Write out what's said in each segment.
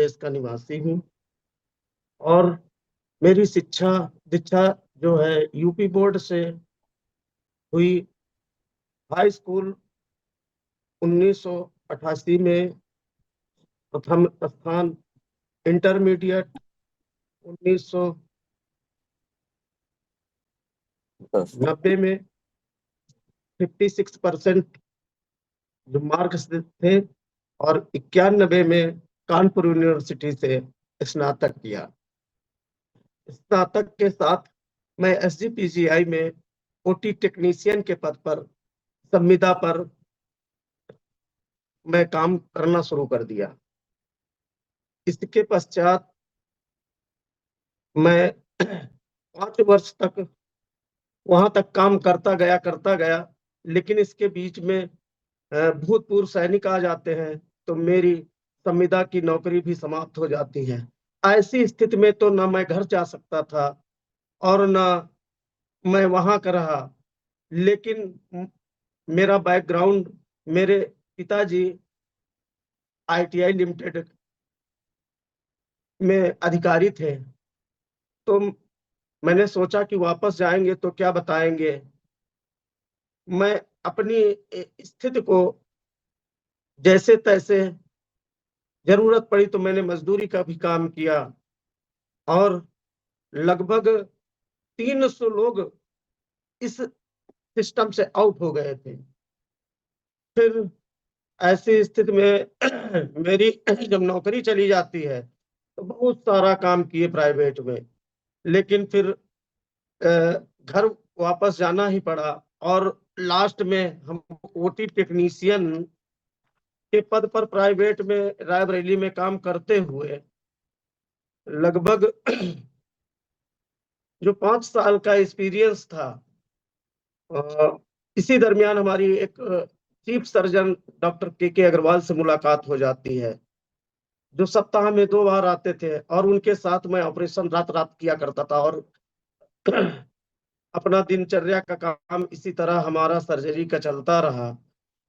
प्रदेश का निवासी हूँ और मेरी शिक्षा दीक्षा जो है यूपी बोर्ड से हुई। हाई स्कूल 1988 में प्रथम स्थान, इंटरमीडिएट 1990 में 56% जो मार्क्स थे और 91 में कानपुर यूनिवर्सिटी से स्नातक किया। स्नातक के साथ मैं एसजीपीजीआई में ओटी टेक्नीशियन के पद पर संविदा पर मैं काम करना शुरू कर दिया। इसके पश्चात मैं 5 वर्ष तक वहां तक काम करता गया, लेकिन इसके बीच में भूतपूर्व सैनिक आ जाते हैं तो मेरी संविदा की नौकरी भी समाप्त हो जाती है। ऐसी स्थिति में तो ना मैं घर जा सकता था और ना मैं वहां का रहा, लेकिन मेरा बैकग्राउंड, मेरे पिताजी आईटीआई लिमिटेड में अधिकारी थे, तो मैंने सोचा कि वापस जाएंगे तो क्या बताएंगे। मैं अपनी स्थिति को जैसे तैसे, जरूरत पड़ी तो मैंने मजदूरी का भी काम किया और लगभग 300 लोग इस सिस्टम से आउट हो गए थे। फिर ऐसी स्थिति में मेरी जब नौकरी चली जाती है तो बहुत सारा काम किए प्राइवेट में, लेकिन फिर घर वापस जाना ही पड़ा और लास्ट में हम ओटी टेक्नीशियन के पद पर प्राइवेट में रायबरेली में काम करते हुए लगभग जो 5 साल का एक्सपीरियंस था, इसी दरमियान हमारी एक चीफ सर्जन डॉक्टर के अग्रवाल से मुलाकात हो जाती है, जो सप्ताह में 2 बार आते थे और उनके साथ मैं ऑपरेशन रात रात किया करता था और अपना दिनचर्या का काम इसी तरह हमारा सर्जरी का चलता रहा।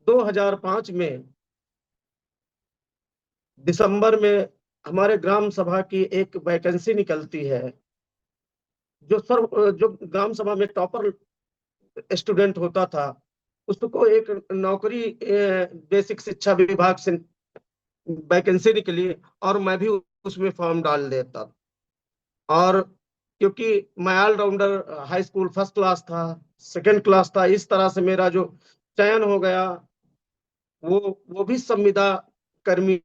2005 में दिसंबर में हमारे ग्राम सभा की एक वैकेंसी निकलती है। जो ग्राम सभा में टॉपर स्टूडेंट होता था उसको एक नौकरी बेसिक शिक्षा विभाग से वैकेंसी निकली और मैं भी उसमें फॉर्म डाल देता। और क्योंकि मैं all rounder, high school first class था, सेकंड क्लास था, इस तरह से मेरा जो चयन हो गया, वो भी संविदा कर्मी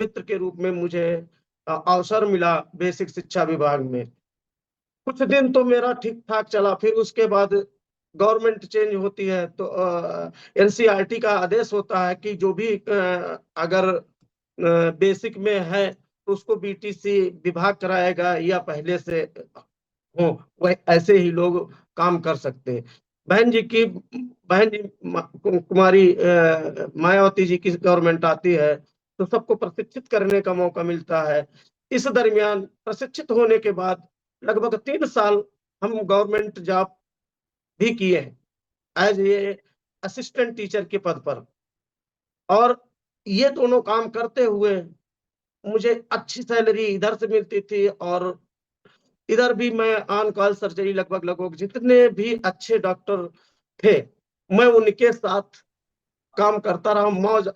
मित्र के रूप में मुझे अवसर मिला बेसिक शिक्षा विभाग में। कुछ दिन तो मेरा ठीक ठाक चला, फिर उसके बाद गवर्नमेंट चेंज होती है तो एनसीईआरटी का आदेश होता है कि जो भी अगर बेसिक में है तो उसको बीटीसी विभाग कराएगा या पहले से हो, वह ऐसे ही लोग काम कर सकते हैं। बहन जी कुमारी मायावती जी की गवर्नमेंट आती है तो सबको प्रशिक्षित करने का मौका मिलता है। इस दरमियान प्रशिक्षित होने के बाद लगभग 3 साल हम गवर्नमेंट जॉब भी किए हैं एज ए असिस्टेंट टीचर के पद पर। और ये दोनों काम करते हुए मुझे अच्छी सैलरी इधर से मिलती थी और इधर भी मैं ऑन कॉल सर्जरी लगभग लगभग जितने भी अच्छे डॉक्टर थे मैं उनके साथ काम करता रहा, मौज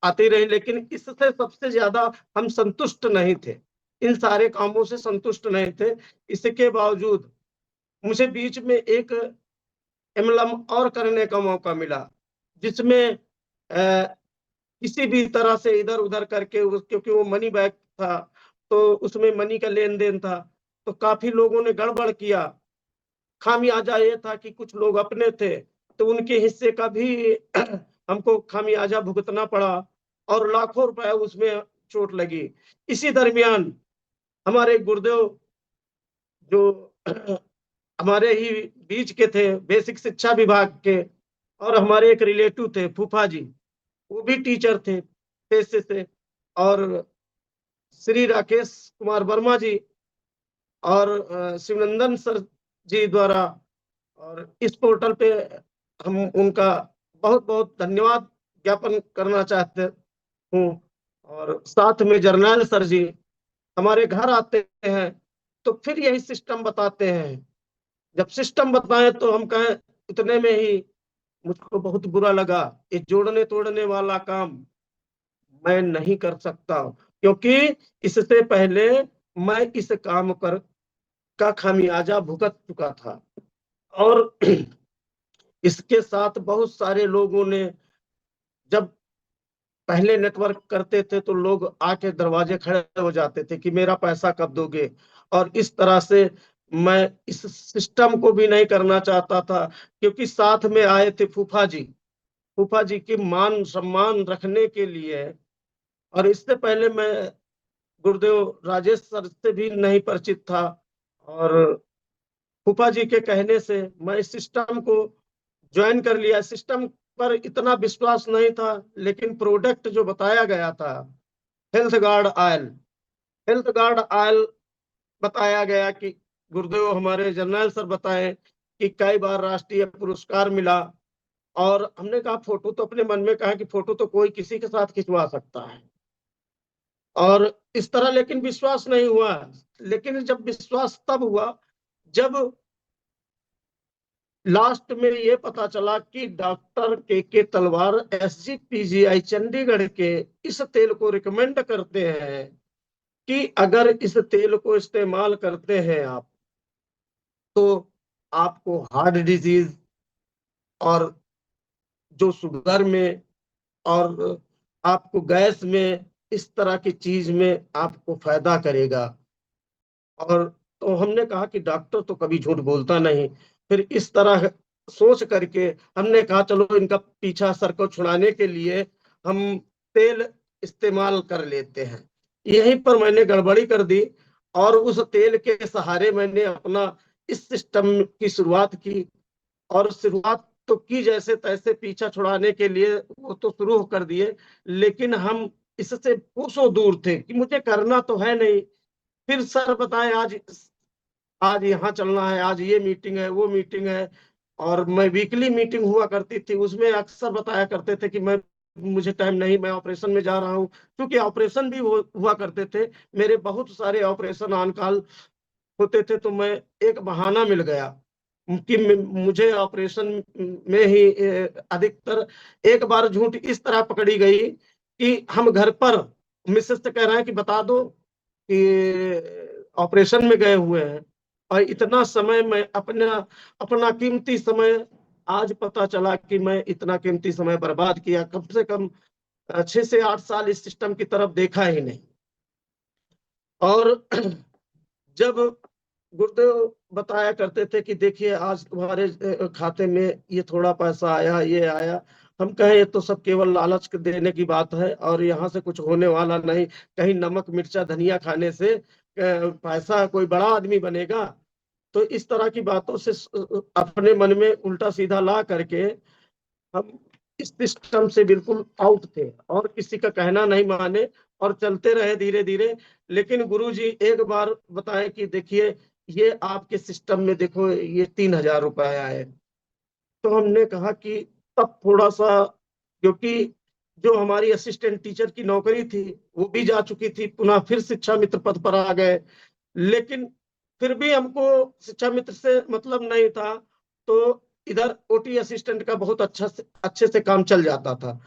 आती रही, लेकिन इससे सबसे ज्यादा हम संतुष्ट नहीं थे, इन सारे कामों से संतुष्ट नहीं थे। इसके बावजूद मुझे बीच में एक एमलम और करने का मौका मिला, जिसमें किसी भी तरह से इधर उधर करके क्योंकि वो मनी बैग था तो उसमें मनी का लेन देन था, तो काफी लोगों ने गड़बड़ किया। खामियाजा ये था कि कुछ लोग अपने थे तो उनके हिस्से का भी हमको खामियाजा भुगतना पड़ा और लाखों रुपए उसमें चोट लगी। इसी दरमियान हमारे गुरुदेव जो हमारे ही बीच के थे, बेसिक शिक्षा विभाग के, और हमारे एक रिलेटिव थे फूफा जी, वो भी टीचर थे पेशे से, और श्री राकेश कुमार वर्मा जी और शिवनंदन सर जी द्वारा, और इस पोर्टल पे हम उनका बहुत बहुत धन्यवाद ज्ञापन करना चाहते हूँ। और साथ में जर्नैल सर जी हमारे घर आते हैं तो फिर यही सिस्टम बताते हैं। जब सिस्टम बताएं तो हम कहें, इतने में ही मुझको बहुत बुरा लगा, ये जोड़ने तोड़ने वाला काम मैं नहीं कर सकता, क्योंकि इससे पहले मैं इस काम कर का खामियाजा भुगत चुका था। और इसके साथ बहुत सारे लोगों ने, जब पहले नेटवर्क करते थे तो लोग आके दरवाजे खड़े हो जाते थे कि मेरा पैसा कब दोगे, और इस तरह से मैं इस सिस्टम को भी नहीं करना चाहता था, क्योंकि साथ में आए थे फूफा जी की मान सम्मान रखने के लिए। और इससे पहले मैं गुरुदेव राजेश सर से भी नहीं परिचित था, और फूफा जी के कहने से मैं इस सिस्टम को ज्वाइन कर लिया। सिस्टम पर इतना विश्वास नहीं था, लेकिन प्रोडक्ट जो बताया गया था, health guard oil, health guard oil बताया गया कि गुरुदेव हमारे जर्नैल सर बताए कि कई बार राष्ट्रीय पुरस्कार मिला। और हमने कहा फोटो तो, अपने मन में कहा कि फोटो तो कोई किसी के साथ खिंचवा सकता है, और इस तरह, लेकिन विश्वास नहीं हुआ। लेकिन जब विश्वास तब हुआ जब लास्ट में ये पता चला कि डॉक्टर के तलवार SGPGI चंडीगढ़ के इस तेल को रिकमेंड करते हैं कि अगर इस तेल को इस्तेमाल करते हैं आप, तो आपको हार्ट डिजीज और जो शुगर में और आपको गैस में, इस तरह की चीज में आपको फायदा करेगा। और तो हमने कहा कि डॉक्टर तो कभी झूठ बोलता नहीं। फिर इस तरह सोच करके हमने कहा चलो इनका पीछा सर को छुड़ाने के लिए हम तेल इस्तेमाल कर लेते हैं। यहीं पर मैंने गड़बड़ी कर दी, और उस तेल के सहारे मैंने अपना इस सिस्टम की शुरुआत की। और शुरुआत तो की जैसे तैसे पीछा छुड़ाने के लिए, वो तो शुरू कर दिए, लेकिन हम इससे कोसों दूर थे कि मुझे करना तो है नहीं। फिर सर बताए, आज आज यहाँ चलना है, आज ये मीटिंग है, वो मीटिंग है। और मैं वीकली मीटिंग हुआ करती थी, उसमें अक्सर बताया करते थे कि मैं, मुझे टाइम नहीं, मैं ऑपरेशन में जा रहा हूँ। क्योंकि ऑपरेशन भी हुआ करते थे, मेरे बहुत सारे ऑपरेशन ऑन कॉल होते थे, तो मैं एक बहाना मिल गया कि मुझे ऑपरेशन में ही अधिकतर। एक बार झूठ इस तरह पकड़ी गई कि हम घर पर मिसेस से कह रहे हैं कि बता दो कि ऑपरेशन में गए हुए हैं, और इतना समय मैं अपना अपना कीमती समय, आज पता चला कि मैं इतना कीमती समय बर्बाद किया। कम से कम 6 से 8 साल इस सिस्टम की तरफ देखा ही नहीं। और जब गुरुदेव बताया करते थे कि देखिए आज तुम्हारे खाते में ये थोड़ा पैसा आया, ये आया, हम कहें ये तो सब केवल लालच देने की बात है, और यहाँ से कुछ होने वाला नहीं। कहीं नमक मिर्चा धनिया खाने से पैसा कोई बड़ा आदमी बनेगा? तो इस तरह की बातों से अपने मन में उल्टा सीधा ला करके हम इस सिस्टम से बिल्कुल आउट थे, और किसी का कहना नहीं माने, और चलते रहे धीरे धीरे। लेकिन गुरुजी एक बार बताए कि देखिए ये आपके सिस्टम में देखो ये 3,000 रुपए आए। तो हमने कहा कि तब थोड़ा सा, क्योंकि जो हमारी असिस्टेंट टीचर की नौकरी थी वो भी जा चुकी थी, पुनः फिर शिक्षा मित्र पद पर आ गए। लेकिन फिर भी हमको शिक्षा मित्र से मतलब नहीं था, तो इधर OT असिस्टेंट का बहुत अच्छे से काम चल जाता था।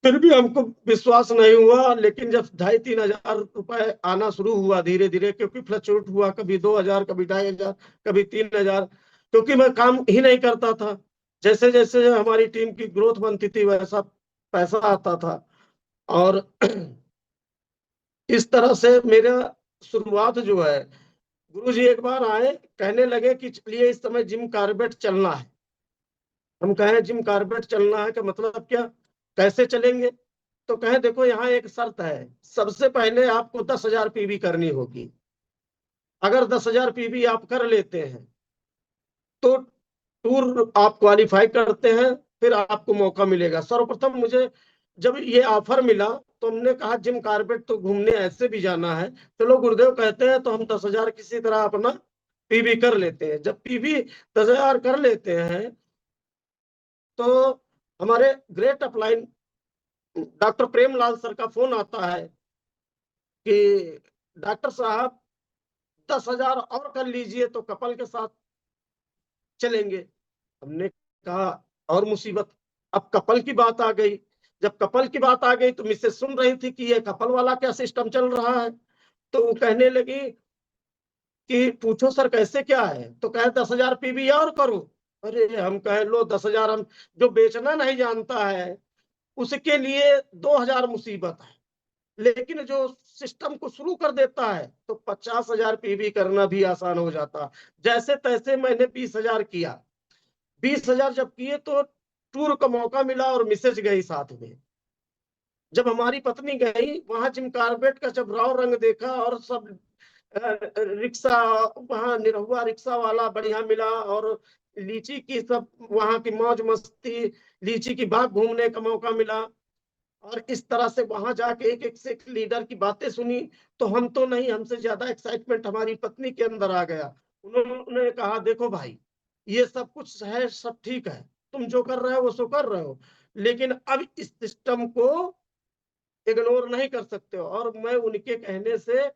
फिर भी हमको विश्वास नहीं हुआ, लेकिन जब 2,500-3,000 रुपए आना शुरू हुआ धीरे धीरे, क्योंकि फ्लक्चुएट हुआ, कभी 2,000, कभी 2,500, कभी 3,000, क्योंकि मैं काम ही नहीं करता था। जैसे जैसे हमारी टीम की ग्रोथ बनती थी वैसा पैसा आता था। और इस तरह से मेरा शुरुआत जो है, गुरुजी एक बार आए, कहने लगे कि चलिए इस समय जिम कार्बेट चलना है। हम कहें जिम कार्बेट चलना है का मतलब क्या, कैसे चलेंगे? तो कहें देखो यहाँ एक शर्त है, सबसे पहले आपको 10,000 PV करनी होगी। अगर 10,000 PV आप कर लेते हैं तो टूर आप क्वालिफाई करते हैं, फिर आपको मौका मिलेगा। सर्वप्रथम मुझे जब ये ऑफर मिला तो हमने कहा जिम कार्बेट तो घूमने ऐसे भी जाना है, चलो गुरुदेव कहते हैं तो हम 10,000 किसी तरह अपना PV कर लेते हैं। जब PV 10,000 कर लेते हैं तो हमारे great upline doctor Premlal sir का फोन आता है कि डॉक्टर साहब 10,000 और कर लीजिए तो कपल के साथ चलेंगे। हमने कहा और मुसीबत, अब कपल की बात आ गई। जब कपल की बात आ गई तो मिसेस सुन रही थी कि ये कपल वाला क्या सिस्टम चल रहा है, तो वो कहने लगी कि पूछो सर कैसे क्या है, तो कहे 10,000 पीवी और करो। अरे हम कहे लो 10,000, हम जो बेचना नहीं जानता है उसके लिए 2,000 मुसीबत है, लेकिन जो सिस्टम को शुरू कर देता है तो 50,000 पीवी करना भी आसान हो जाता। जैसे तैसे मैंने 20,000 किया। 20,000 जब किए तो टूर का मौका मिला और मिसेज गई साथ में। जब हमारी पत्नी गई वहां जिम कार्बेट का जब राव रंग देखा और सब रिक्शा, वहां निरहुआ रिक्शा वाला बढ़िया मिला और लीची की सब वहां की मौज मस्ती, लीची की बाग घूमने का मौका मिला। और इस तरह से वहां जाके एक एक से लीडर की बातें सुनी तो हम तो नहीं, हमसे ज्यादा एक्साइटमेंट हमारी पत्नी के अंदर आ गया। उन्होंने कहा देखो भाई ये सब कुछ है, सब ठीक है, तुम जो कर रहे हो वो सो कर रहे हो, लेकिन अब इस सिस्टम को इग्नोर नहीं कर सकते हो। और मैं उनके कहने से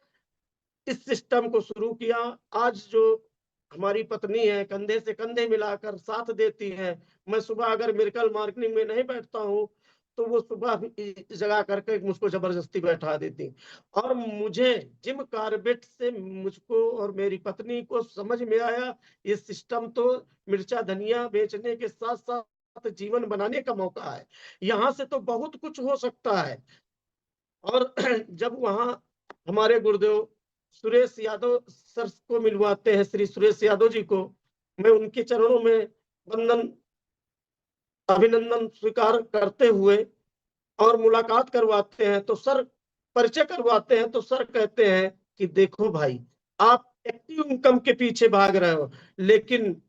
इस सिस्टम को शुरू किया। आज जो हमारी पत्नी है कंधे से कंधे मिलाकर साथ देती है। मैं सुबह अगर मिरेकल मॉर्निंग में नहीं बैठता हूँ तो वो सुबह भी जगा करके मुझको जबरदस्ती बैठा देती। और मुझे जिम कार्बेट से मुझको और मेरी पत्नी को समझ में आया ये सिस्टम तो मिर्चा धनिया बेचने के साथ साथ जीवन बनाने का मौका है, यहाँ से तो बहुत कुछ हो सकता है। और जब वहाँ हमारे गुरुदेव सुरेश यादव सर को मिलवाते हैं, श्री सुरेश यादव जी को, मैं उनके चरणों में वंदन अभिनंदन स्वीकार करते हुए और मुलाकात करवाते हैं तो सर परिचय करवाते हैं तो सर कहते हैं कि देखो भाई आप एक्टिव इनकम के पीछे भाग रहे हो, लेकिन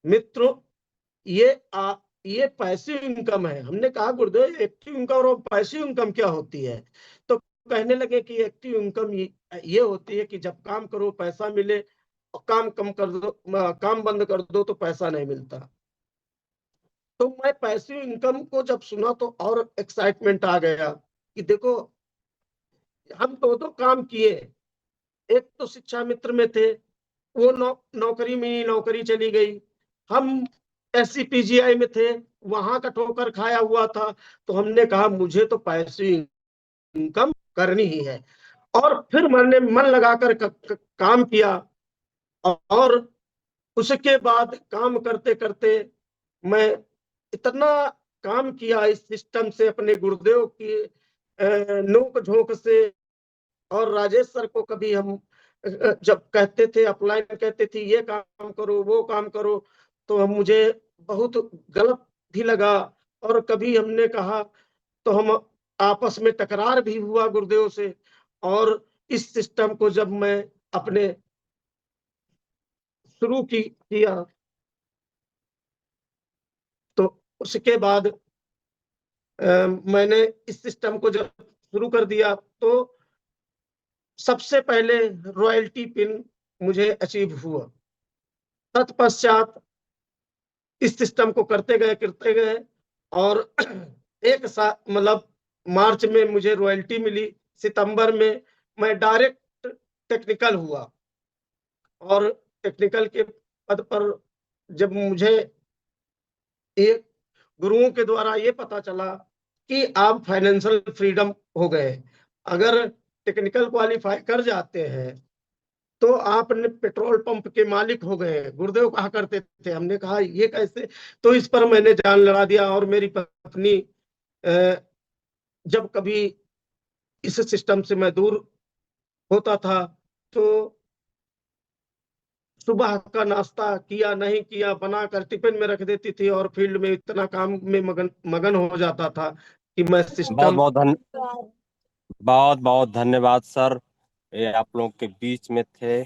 मित्रों ये ये पैसिव इनकम है। हमने कहा गुरुदेव एक्टिव इनकम और पैसिव इनकम क्या होती है, तो कहने लगे कि एक्टिव इनकम ये होती है कि जब काम करो पैसा मिले और काम कम कर दो, काम बंद कर दो तो पैसा नहीं मिलता। तो मैं पैसिव इनकम को जब सुना तो और एक्साइटमेंट आ गया कि देखो हम दो काम किए। एक तो शिक्षा मित्र में थे, वो नौकरी में नौकरी चली गई। हम एससीपीजीआई में थे, वहां का ठोकर खाया हुआ था। तो हमने कहा मुझे तो पैसिव इनकम करनी ही है। और फिर मैंने मन लगाकर काम किया। और उसके बाद काम करते करते मैं इतना काम किया इस सिस्टम से, अपने गुरुदेव की नोक झोंक से। और राजेश सर को कभी हम जब कहते थे अपलाइन कहते थे ये काम करो वो काम करो तो हम मुझे बहुत गलत भी लगा। और कभी हमने कहा तो हम आपस में टकरार भी हुआ गुरुदेव से। और इस सिस्टम को जब मैं अपने शुरू किया तो उसके बाद मैंने इस सिस्टम को जब शुरू कर दिया तो सबसे पहले रॉयल्टी पिन मुझे अचीव हुआ। तत्पश्चात इस सिस्टम को करते गए और एक साथ मतलब मार्च में मुझे रॉयल्टी मिली। सितंबर में मैं डायरेक्ट टेक्निकल हुआ और टेक्निकल के पद पर जब मुझे एक गुरुओं के द्वारा ये पता चला कि आप फाइनेंशियल फ्रीडम हो गए, अगर टेक्निकल क्वालिफाई कर जाते हैं तो आपने पेट्रोल पंप के मालिक हो गए, गुरुदेव कहा करते थे। हमने कहा ये कैसे, तो इस पर मैंने जान लड़ा दिया। और मेरी पत्नी जब कभी इस सिस्टम से मैं दूर होता था तो सुबह का नाश्ता किया नहीं किया बनाकर टिफिन में रख देती थी और फील्ड में इतना काम में मगन मगन हो जाता था कि मैं बहुत सिस्टम। बहुत बहुत बहुत धन्यवाद सर, ये आप लोग के बीच में थे।